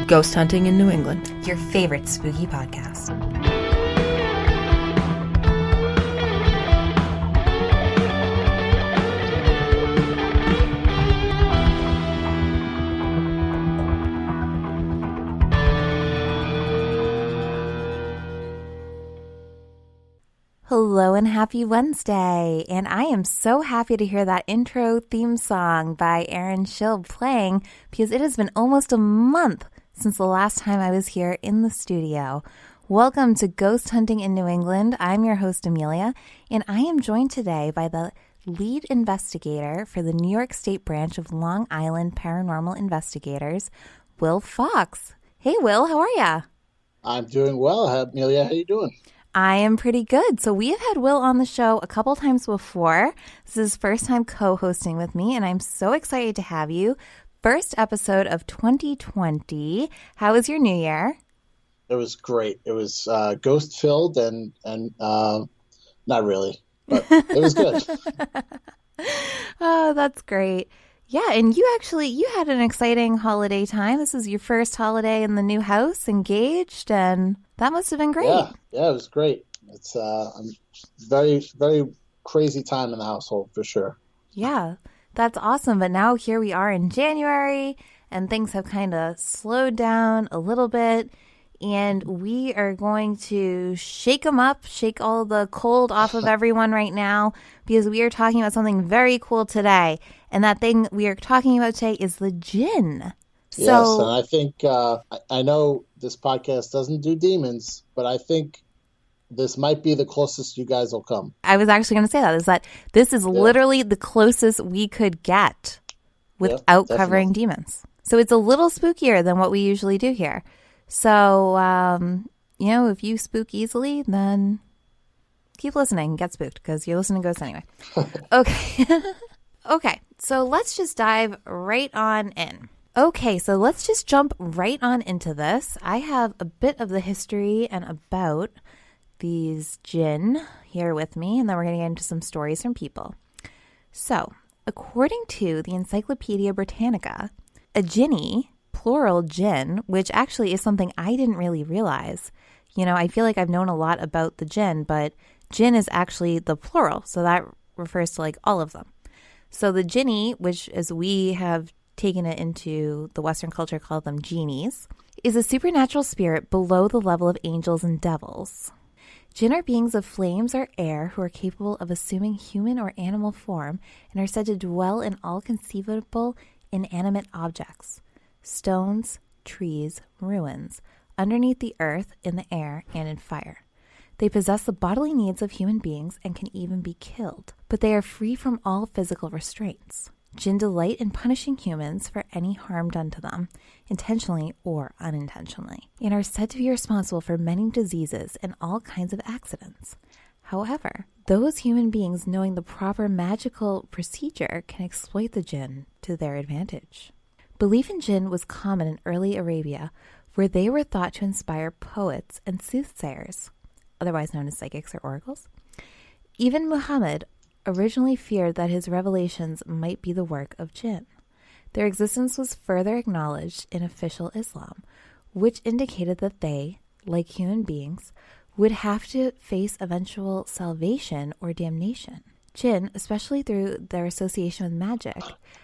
Ghost Hunting in New England, your favorite spooky podcast. Hello and happy Wednesday, and I am so happy to hear that intro theme song by Aaron Schill playing because it has been almost a month since the last time I was here in the studio. Welcome to Ghost Hunting in New England. I'm your host, Amelia, and I am joined today by the lead investigator for the New York State branch of Long Island Paranormal Investigators, Will Fox. Hey, Will, how are ya? I'm doing well. Amelia, how you doing? I am pretty good. So we have had Will on the show a couple times before. This is his first time co-hosting with me, and I'm so excited to have you. First episode of 2020. How was your New Year? It was great. It was ghost-filled and not really, but it was good. Oh, that's great. Yeah, and you had an exciting holiday time. This is your first holiday in the new house, engaged, and that must have been great. Yeah, it was great. It's a very, very crazy time in the household for sure. Yeah, that's awesome. But now here we are in January, and things have kind of slowed down a little bit, and we are going to shake them up, shake all the cold off of everyone right now, because we are talking about something very cool today. And that thing we are talking about today is the Djinn. Yes, and I think, I know this podcast doesn't do demons, but I think this might be the closest you guys will come. I was actually going to say that this is literally the closest we could get without covering demons. So it's a little spookier than what we usually do here. So, if you spook easily, then keep listening and get spooked because you're listening to ghosts anyway. Okay. Okay, so let's just dive right on in. Okay, so let's just jump right on into this. I have a bit of the history and about these Djinn here with me, and then we're going to get into some stories from people. So, according to the Encyclopedia Britannica, a Djinni, plural Djinn, which actually is something I didn't really realize. I feel like I've known a lot about the Djinn, but Djinn is actually the plural, so that refers to like all of them. So the Djinni, which as we have taken it into the Western culture, call them genies, is a supernatural spirit below the level of angels and devils. Djinn are beings of flames or air who are capable of assuming human or animal form and are said to dwell in all conceivable inanimate objects, stones, trees, ruins, underneath the earth, in the air, and in fire. They possess the bodily needs of human beings and can even be killed, but they are free from all physical restraints. Djinn delight in punishing humans for any harm done to them, intentionally or unintentionally, and are said to be responsible for many diseases and all kinds of accidents. However, those human beings knowing the proper magical procedure can exploit the Djinn to their advantage. Belief in Djinn was common in early Arabia, where they were thought to inspire poets and soothsayers, otherwise known as psychics or oracles. Even Muhammad originally feared that his revelations might be the work of Djinn. Their existence was further acknowledged in official Islam, which indicated that they, like human beings, would have to face eventual salvation or damnation. Djinn, especially through their association with magic,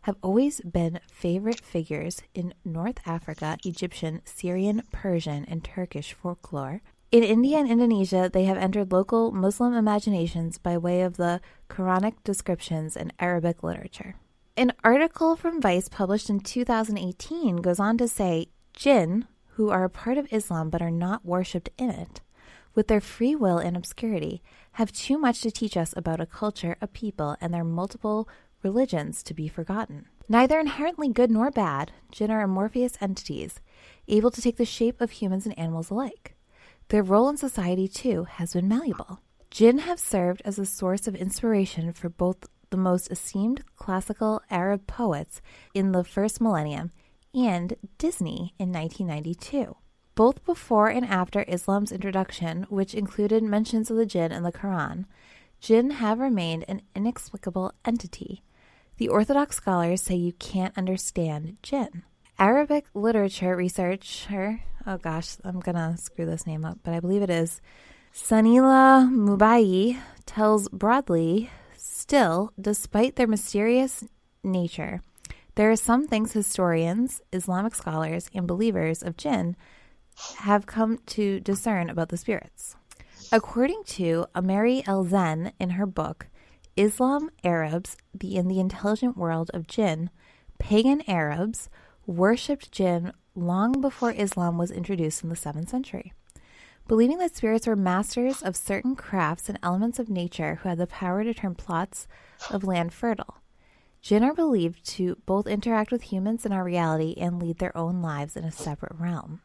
have always been favorite figures in North Africa, Egyptian, Syrian, Persian, and Turkish folklore. In India and Indonesia, they have entered local Muslim imaginations by way of the Quranic descriptions and Arabic literature. An article from Vice published in 2018 goes on to say, Djinn, who are a part of Islam but are not worshipped in it, with their free will and obscurity, have too much to teach us about a culture, a people, and their multiple religions to be forgotten. Neither inherently good nor bad, Djinn are amorphous entities, able to take the shape of humans and animals alike. Their role in society, too, has been malleable. Djinn have served as a source of inspiration for both the most esteemed classical Arab poets in the first millennium and Disney in 1992. Both before and after Islam's introduction, which included mentions of the Djinn in the Quran, Djinn have remained an inexplicable entity. The Orthodox scholars say you can't understand Djinn. Arabic literature researcher, oh gosh, I'm going to screw this name up, but I believe it is Sanila Mubayi, tells broadly, still, despite their mysterious nature, there are some things historians, Islamic scholars, and believers of Djinn have come to discern about the spirits. According to Amelia El-Zen in her book, Islam, Arabs, in the Intelligent World of Djinn, pagan Arabs worshipped Djinn long before Islam was introduced in the 7th century. Believing that spirits were masters of certain crafts and elements of nature who had the power to turn plots of land fertile. Djinn are believed to both interact with humans in our reality and lead their own lives in a separate realm.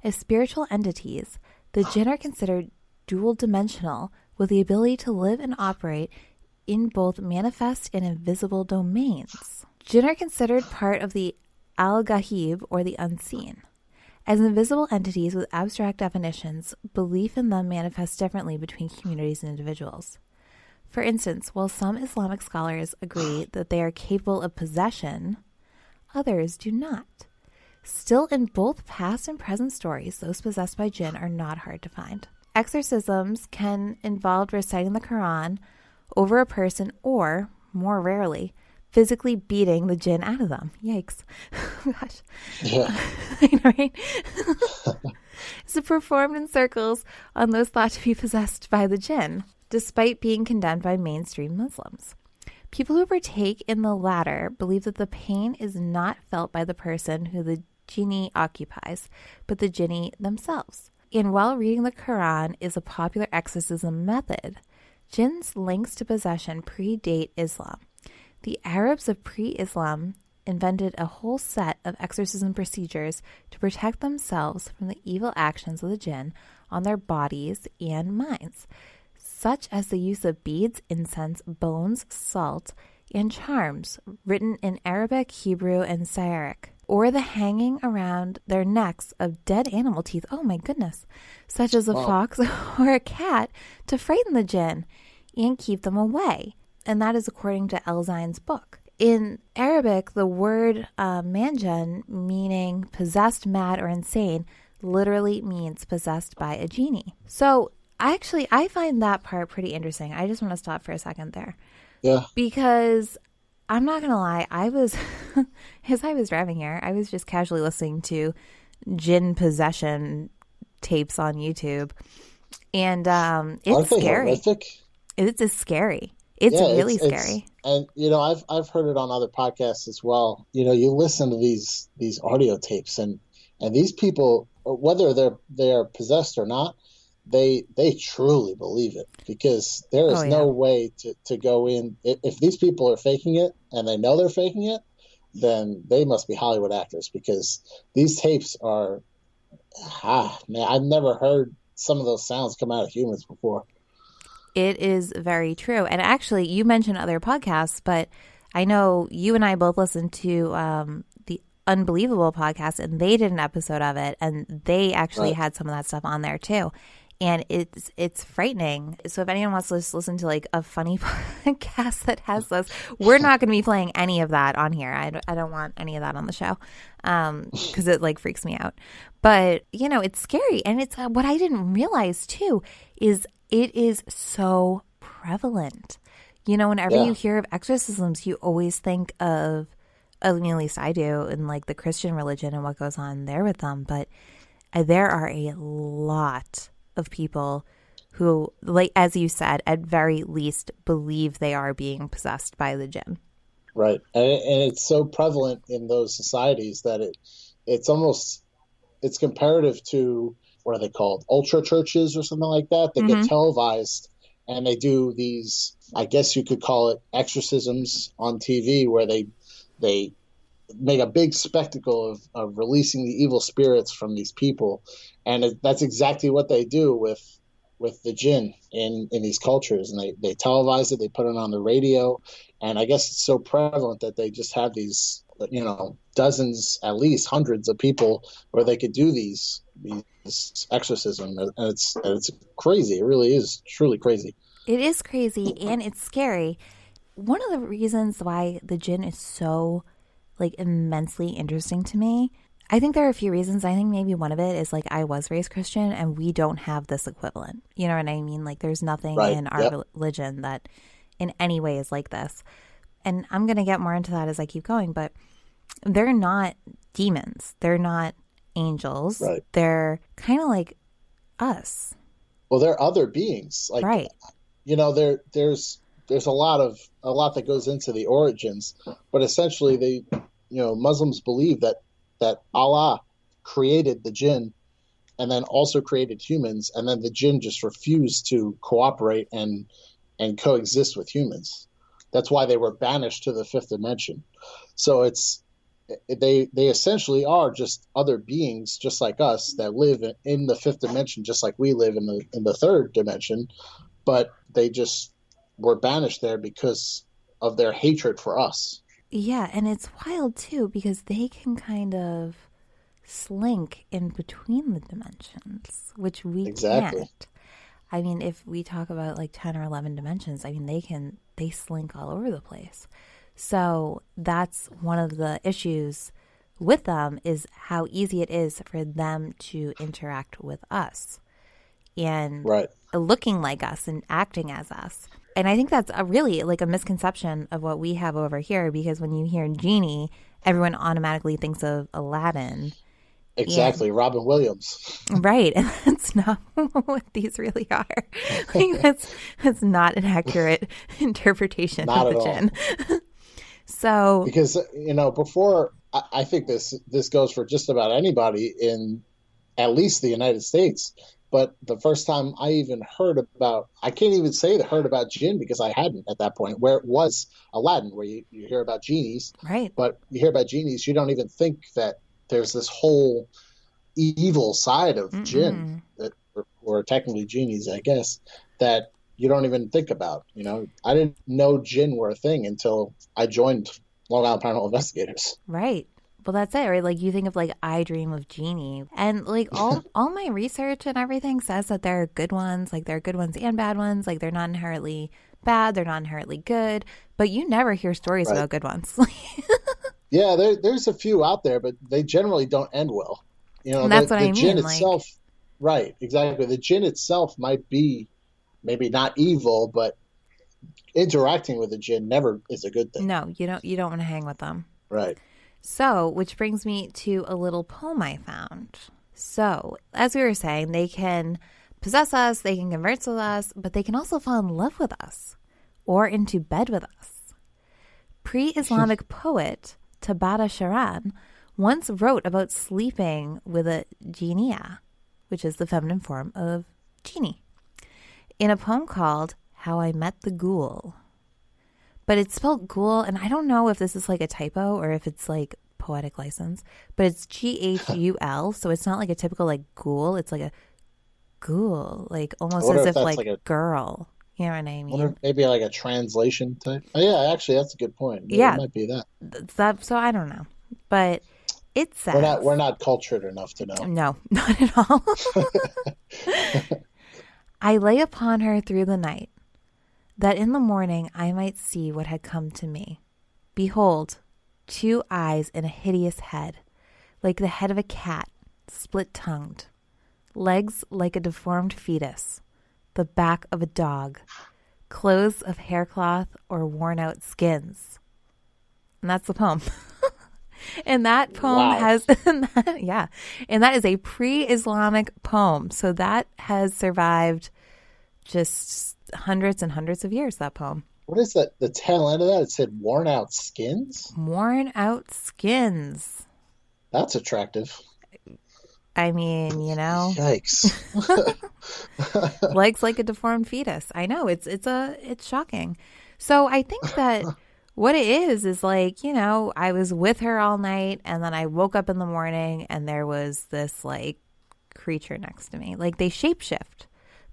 As spiritual entities, the Djinn are considered dual-dimensional with the ability to live and operate in both manifest and invisible domains. Djinn are considered part of the al-Ghahib, or the unseen. As invisible entities with abstract definitions, belief in them manifests differently between communities and individuals. For instance, while some Islamic scholars agree that they are capable of possession, others do not. Still, in both past and present stories, those possessed by Djinn are not hard to find. Exorcisms can involve reciting the Quran over a person or, more rarely, physically beating the Djinn out of them. Yikes. Oh, gosh. Yeah. I know, right? So performed in circles on those thought to be possessed by the Djinn, despite being condemned by mainstream Muslims. People who partake in the latter believe that the pain is not felt by the person who the jinni occupies, but the jinni themselves. And while reading the Quran is a popular exorcism method, Jinn's links to possession predate Islam. The Arabs of pre-Islam invented a whole set of exorcism procedures to protect themselves from the evil actions of the Djinn on their bodies and minds, such as the use of beads, incense, bones, salt, and charms written in Arabic, Hebrew, and Syriac, or the hanging around their necks of dead animal teeth, oh my goodness, such as a fox or a cat, to frighten the Djinn and keep them away. And that is according to El-Zen's book. In Arabic, the word manjan, meaning possessed, mad, or insane, literally means possessed by a genie. So I find that part pretty interesting. I just want to stop for a second there. Yeah. Because I'm not going to lie, as I was driving here, I was just casually listening to Djinn possession tapes on YouTube. And it's scary. Horrific? It's scary. It's really scary. And I've heard it on other podcasts as well. You listen to these audio tapes, and these people, whether they're possessed or not, they truly believe it, because there is no way to go in. If these people are faking it and they know they're faking it, then they must be Hollywood actors, because these tapes are, man, I've never heard some of those sounds come out of humans before. It is very true. And actually, you mentioned other podcasts, but I know you and I both listened to the Unbelievable podcast, and they did an episode of it, and they actually had some of that stuff on there too. And it's frightening. So if anyone wants to just listen to like a funny podcast that has those, we're not going to be playing any of that on here. I don't want any of that on the show because it like freaks me out. But, it's scary. And it's what I didn't realize too is it is so prevalent. Whenever you hear of exorcisms, you always think of, at least I do, in like the Christian religion and what goes on there with them. But there are a lot of people who, like as you said, at very least believe they are being possessed by the Djinn. Right. And it's so prevalent in those societies that it's comparative to, what are they called? Ultra churches or something like that get televised, and they do these, I guess you could call it exorcisms on TV, where they make a big spectacle of releasing the evil spirits from these people. And that's exactly what they do with the Djinn in these cultures. And they televise it, they put it on the radio. And I guess it's so prevalent that they just have these, dozens, at least hundreds of people where they could do these exorcism. And it's crazy. It really is truly crazy. It is crazy, and it's scary. One of the reasons why the Djinn is so like immensely interesting to me. I think there are a few reasons. I think maybe one of it is like I was raised Christian and we don't have this equivalent. You know what I mean? Like there's nothing in our religion that in any way is like this. And I'm going to get more into that as I keep going, but they're not demons. They're not angels. Right. They're kind of like us. Well, they're other beings. Like, right. You know, there's a lot that goes into the origins, but essentially Muslims believe that Allah created the jinn and then also created humans, and then the jinn just refused to cooperate and coexist with humans. That's why they were banished to the fifth dimension. So they essentially are just other beings just like us that live in the fifth dimension just like we live in the third dimension, but they just were banished there because of their hatred for us. Yeah, and it's wild too because they can kind of slink in between the dimensions, which we can't. I mean, if we talk about like 10 or 11 dimensions, I mean, they slink all over the place. So that's one of the issues with them is how easy it is for them to interact with us and looking like us and acting as us. And I think that's really like a misconception of what we have over here, because when you hear genie, everyone automatically thinks of Aladdin. Exactly, Robin Williams. Right, and that's not what these really are. Like, that's not an accurate interpretation of the jinn. So, because before, I think this goes for just about anybody in at least the United States. But the first time I even heard about, I can't even say that heard about jinn because I hadn't at that point, where it was Aladdin, where you hear about genies. Right. But you hear about genies, you don't even think that there's this whole evil side of jinn, that or technically genies, I guess, that you don't even think about. I didn't know jinn were a thing until I joined Long Island Paranormal Investigators. Right. Well, that's it, right? Like you think of like I Dream of Jeannie, and like all my research and everything says that there are good ones, like there are good ones and bad ones. Like they're not inherently bad, they're not inherently good, but you never hear stories about good ones. Yeah, there's a few out there, but they generally don't end well. And that's what I mean. The jinn itself, right? Exactly. The jinn itself might be maybe not evil, but interacting with the jinn never is a good thing. No, you don't want to hang with them. Right. So, which brings me to a little poem I found. So, as we were saying, they can possess us, they can converse with us, but they can also fall in love with us or into bed with us. Pre-Islamic poet Tabata Sharan once wrote about sleeping with a jinniyah, which is the feminine form of genie, in a poem called How I Met the Ghoul. But it's spelled ghoul, and I don't know if this is like a typo or if it's like poetic license, but it's Ghul, so it's not like a typical like ghoul. It's like a ghoul, like almost as if like a girl. You know what I mean? Maybe like a translation type. Oh, yeah, actually, that's a good point. Maybe yeah, it might be that. So I don't know, but it says we're not cultured enough to know. No, not at all. I lay upon her through the night, that in the morning I might see what had come to me. Behold, 2 eyes in a hideous head, like the head of a cat, split-tongued, legs like a deformed fetus, the back of a dog, clothes of haircloth or worn-out skins. And that's the poem. And that poem has, and that is a pre-Islamic poem. So that has survived just hundreds and hundreds of years, that poem. What is that? The tail end of that? It said worn out skins? Worn out skins. That's attractive. I mean, Yikes. Legs like a deformed fetus. I know, it's shocking. So I think that what it is like, I was with her all night and then I woke up in the morning and there was this like creature next to me. Like they shapeshift.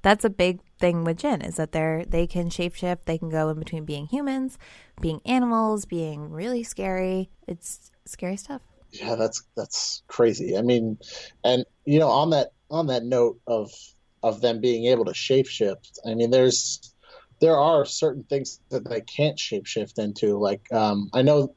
That's a big thing with jinn, is that they can shapeshift. They can go in between being humans, being animals, being really scary. It's scary stuff. Yeah, that's crazy. I mean, and on that note of them being able to shapeshift, I mean, there are certain things that they can't shapeshift into. Like I know